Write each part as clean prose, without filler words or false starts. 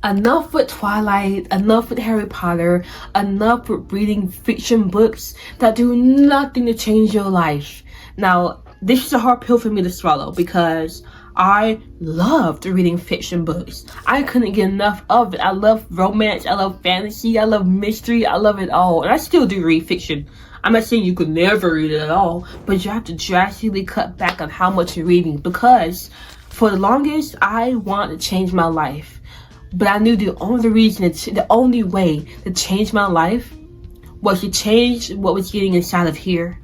enough with Twilight, enough with Harry Potter, enough with reading fiction books that do nothing to change your life. Now, this is a hard pill for me to swallow because I loved reading fiction books. I couldn't get enough of it. I love romance, I love fantasy, I love mystery, I love it all. And I still do read fiction. I'm not saying you could never read it at all, but you have to drastically cut back on how much you're reading because for the longest, I wanted to change my life. But I knew the only way to change my life was to change what was getting inside of here.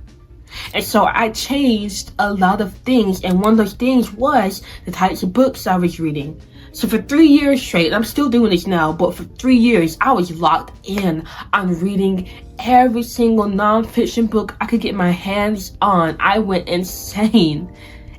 And so I changed a lot of things, and one of those things was the types of books I was reading. So for 3 years straight, I'm still doing this now, but for 3 years, I was locked in on reading every single nonfiction book I could get my hands on. I went insane.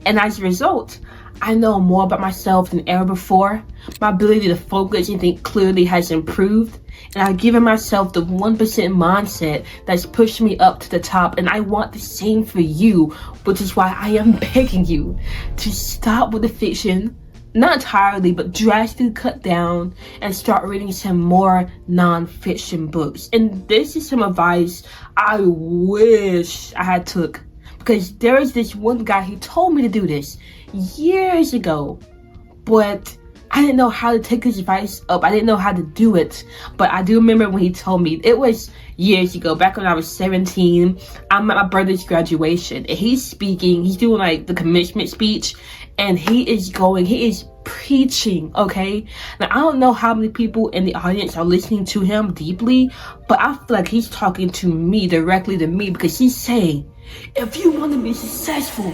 And as a result, I know more about myself than ever before. My ability to focus and think clearly has improved. And I've given myself the 1% mindset that's pushed me up to the top. And I want the same for you, which is why I am begging you to stop with the fiction. Not entirely, but drastically cut down and start reading some more non-fiction books. And this is some advice I wish I had took. Because there is this one guy who told me to do this years ago, but I didn't know how to take his advice up. I didn't know how to do it, but I do remember when he told me. It was years ago, back when I was 17. I'm at my brother's graduation, and he's speaking. He's doing like the commencement speech, and he is preaching, okay? Now, I don't know how many people in the audience are listening to him deeply, but I feel like he's talking to me, directly to me, because he's saying, if you want to be successful,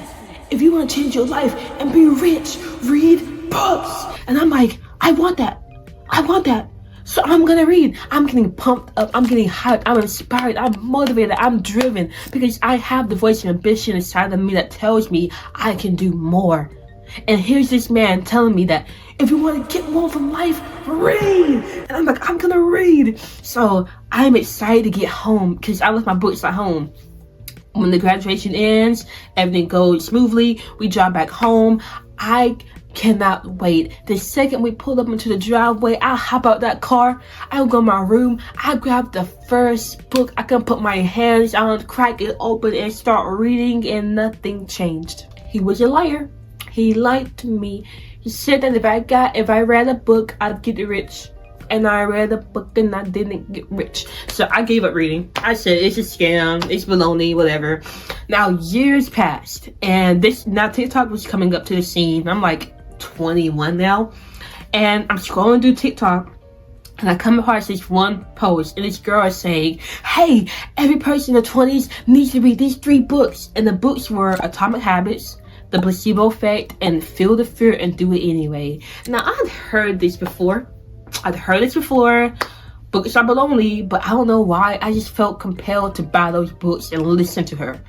if you want to change your life and be rich, read books. And I'm like, I want that. So I'm gonna read. I'm getting pumped up. I'm getting hyped. I'm inspired. I'm motivated. I'm driven because I have the voice of ambition inside of me that tells me I can do more. And here's this man telling me that if you want to get more from life, read. And I'm like, I'm gonna read. So I'm excited to get home because I left my books at home. When the graduation ends, everything goes smoothly. We drive back home. I cannot wait. The second we pull up into the driveway, I hop out that car. I go in my room. I grab the first book I can put my hands on, crack it open, and start reading, and nothing changed. He was a liar. He lied to me. He said that if I read a book, I'd get rich. And I read a book and I didn't get rich. So I gave up reading. I said, it's a scam, it's baloney, whatever. Now, years passed, and now TikTok was coming up to the scene. I'm like 21 now, and I'm scrolling through TikTok, and I come across this one post, and this girl is saying, hey, every person in the 20s needs to read these 3 books. And the books were Atomic Habits, The Placebo Effect, and Feel the Fear and Do It Anyway. Now, I'd heard this before. Books are baloney, but I don't know why. I just felt compelled to buy those books and listen to her.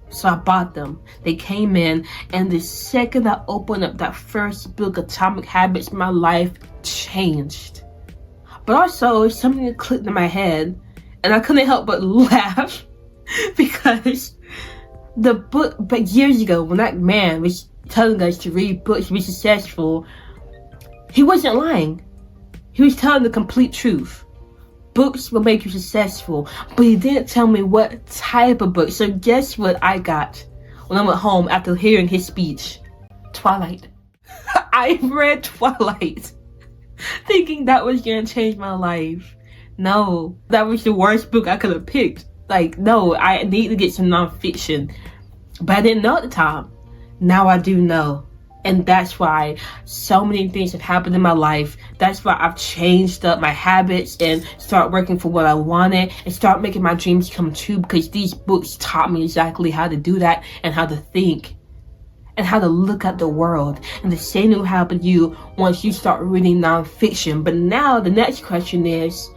So I bought them. They came in, and the second I opened up that first book, Atomic Habits, my life changed. But also, something that clicked in my head, and I couldn't help but laugh because the book, but years ago, when that man was telling us to read books to be successful, he wasn't lying. He was telling the complete truth. Books will make you successful, but he didn't tell me what type of book. So guess what I got when I went home after hearing his speech? Twilight. I read Twilight thinking that was gonna change my life. No, that was the worst book I could have picked. Like, no, I need to get some nonfiction. But I didn't know at the time. Now I do know. And that's why so many things have happened in my life. That's why I've changed up my habits and start working for what I wanted and start making my dreams come true, because these books taught me exactly how to do that and how to think and how to look at the world. And the same will happen to you once you start reading nonfiction. But now the next question is,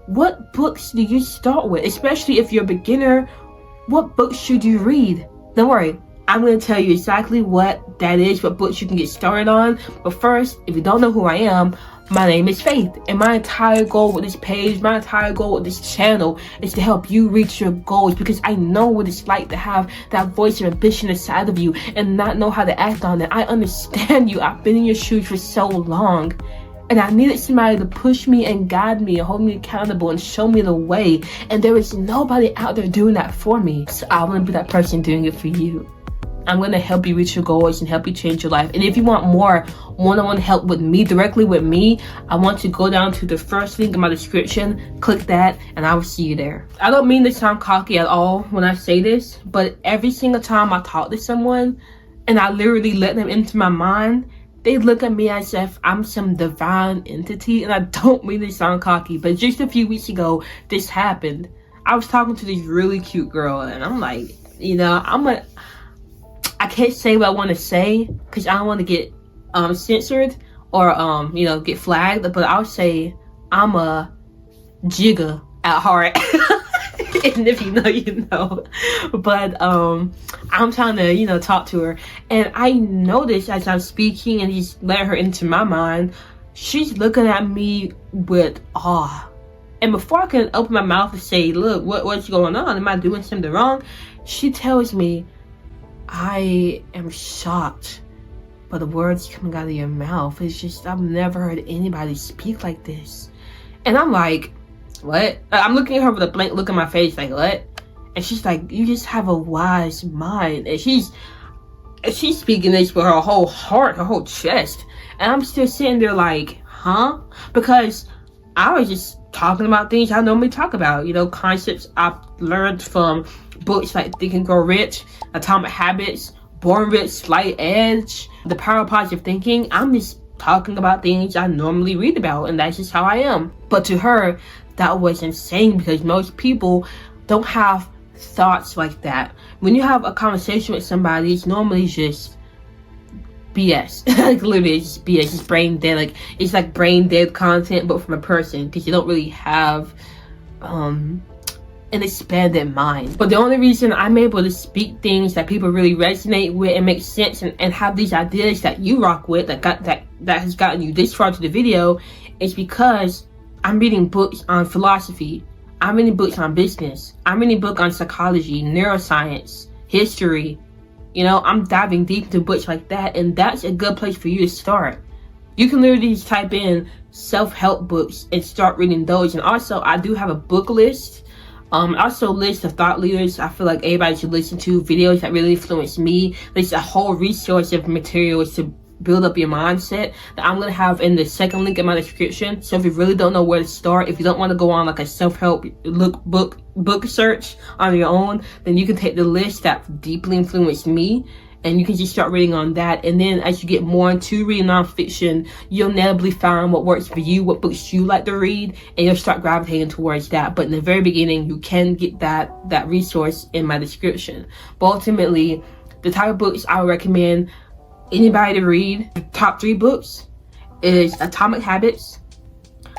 what books do you start with? Especially if you're a beginner, what books should you read? Don't worry. I'm going to tell you exactly what that is, what books you can get started on. But first, if you don't know who I am, my name is Faith. And my entire goal with this page, my entire goal with this channel is to help you reach your goals, because I know what it's like to have that voice of ambition inside of you and not know how to act on it. I understand you. I've been in your shoes for so long. And I needed somebody to push me and guide me and hold me accountable and show me the way. And there is nobody out there doing that for me. So I want to be that person doing it for you. I'm going to help you reach your goals and help you change your life. And if you want more one-on-one help with me, directly with me, I want you to go down to the first link in my description, click that, and I will see you there. I don't mean to sound cocky at all when I say this, but every single time I talk to someone and I literally let them into my mind, they look at me as if I'm some divine entity. And I don't mean to sound cocky, but just a few weeks ago, this happened. I was talking to this really cute girl, and I'm like, you know, I can't say what I want to say because I don't want to get censored or you know, get flagged, but I'll say I'm a jigger at heart. And if you know, you know. But I'm trying to, you know, talk to her, and I noticed as I'm speaking and just let her into my mind, she's looking at me with awe. And before I can open my mouth to say, look, what's going on? Am I doing something wrong? She tells me, I am shocked by the words coming out of your mouth. It's just, I've never heard anybody speak like this. And I'm like, what? I'm looking at her with a blank look on my face, like, what? And she's like, you just have a wise mind. And she's speaking this with her whole heart, her whole chest. And I'm still sitting there like, huh? Because I was just talking about things I normally talk about, you know, concepts I've learned from books like Think and Grow Rich, Atomic Habits, Born Rich, Slight Edge, The Power of Positive Thinking. I'm just talking about things I normally read about, and that's just how I am. But to her, that was insane because most people don't have thoughts like that. When you have a conversation with somebody, it's normally just BS. Like literally it's just BS, it's brain dead. Like it's like brain dead content, but from a person, because you don't really have an expanded mind. But the only reason I'm able to speak things that people really resonate with and make sense and have these ideas that you rock with, that has gotten you this far to the video, is because I'm reading books on philosophy, I'm reading books on business, I'm reading books on psychology, neuroscience, history. You know, I'm diving deep into books like that, and that's a good place for you to start. You can literally just type in self-help books and start reading those. And also, I do have a book list. Also, list of thought leaders I feel like everybody should listen to, videos that really influence me. There's a whole resource of materials to build up your mindset that I'm gonna have in the second link in my description. So if you really don't know where to start, if you don't want to go on like a self-help book search on your own, then you can take the list that deeply influenced me and you can just start reading on that. And then as you get more into reading nonfiction, you'll inevitably find what works for you, what books you like to read, and you'll start gravitating towards that. But in the very beginning, you can get that resource in my description. But ultimately, the type of books I would recommend anybody to read, the top 3 books is Atomic Habits,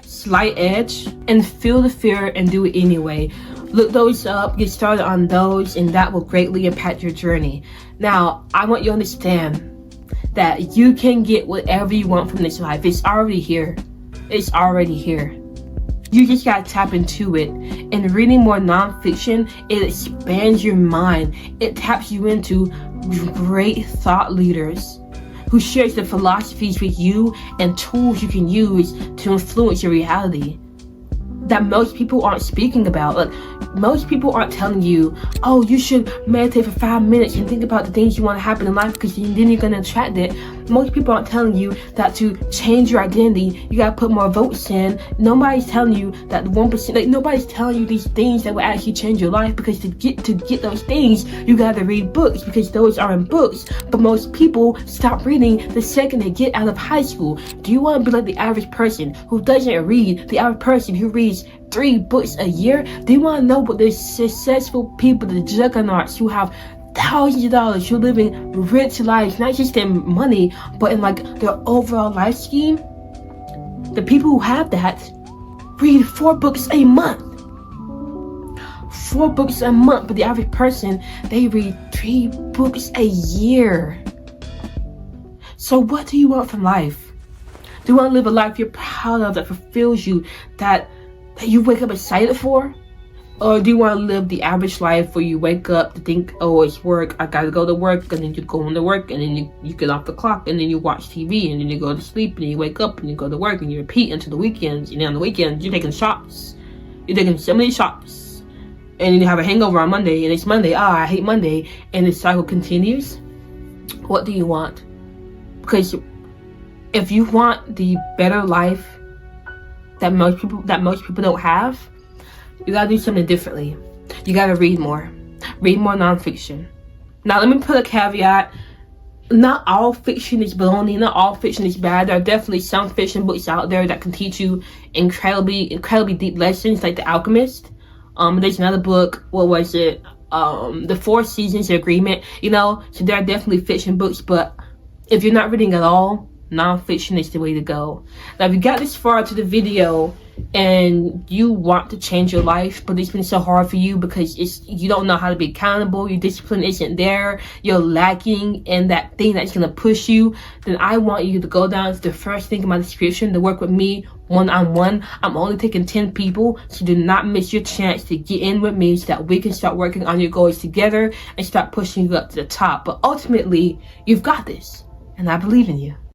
Slight Edge, and Feel the Fear and Do It Anyway. Look those up, get started on those, and that will greatly impact your journey. Now, I want you to understand that you can get whatever you want from this life. It's already here. It's already here. You just gotta tap into it. And reading more nonfiction, it expands your mind. It taps you into great thought leaders who shares their philosophies with you and tools you can use to influence your reality that most people aren't speaking about. Like, most people aren't telling you, oh, you should meditate for 5 minutes and think about the things you want to happen in life because then you're going to attract it. Most people aren't telling you that to change your identity, you got to put more votes in. Nobody's telling you that 1%, like nobody's telling you these things that will actually change your life, because to get those things, you got to read books because those are in books. But most people stop reading the second they get out of high school. Do you want to be like the average person who doesn't read, the average person who reads 3 books a year? Do you want to know what the successful people, the juggernauts who have thousands of dollars, who are living rich lives, not just in money, but in like their overall life scheme? The people who have that read 4 books a month. 4 books a month, but the average person, they read 3 books a year. So what do you want from life? Do you want to live a life you're proud of, that fulfills you, that you wake up excited for? Or do you want to live the average life where you wake up to think, oh, it's work, I gotta go to work, and then you go into work, and then you get off the clock, and then you watch TV, and then you go to sleep, and you wake up, and you go to work, and you repeat until the weekends, and then on the weekends, you're taking shots. You're taking so many shots. And then you have a hangover on Monday, and it's Monday, I hate Monday, and the cycle continues. What do you want? Because if you want the better life that most people don't have, you gotta do something differently. You gotta read more. Read more nonfiction. Now, let me put a caveat. Not all fiction is baloney. Not all fiction is bad. There are definitely some fiction books out there that can teach you incredibly deep lessons, like The Alchemist. There's another book. What was it? The Four Seasons Agreement. You know, so there are definitely fiction books, but if you're not reading at all, nonfiction is the way to go. Now, if you got this far into the video and you want to change your life, but it's been so hard for you because you don't know how to be accountable, your discipline isn't there, you're lacking in that thing that's going to push you, then I want you to go down to the first thing in my description to work with me one-on-one. I'm only taking 10 people, so do not miss your chance to get in with me so that we can start working on your goals together and start pushing you up to the top. But ultimately, you've got this, and I believe in you.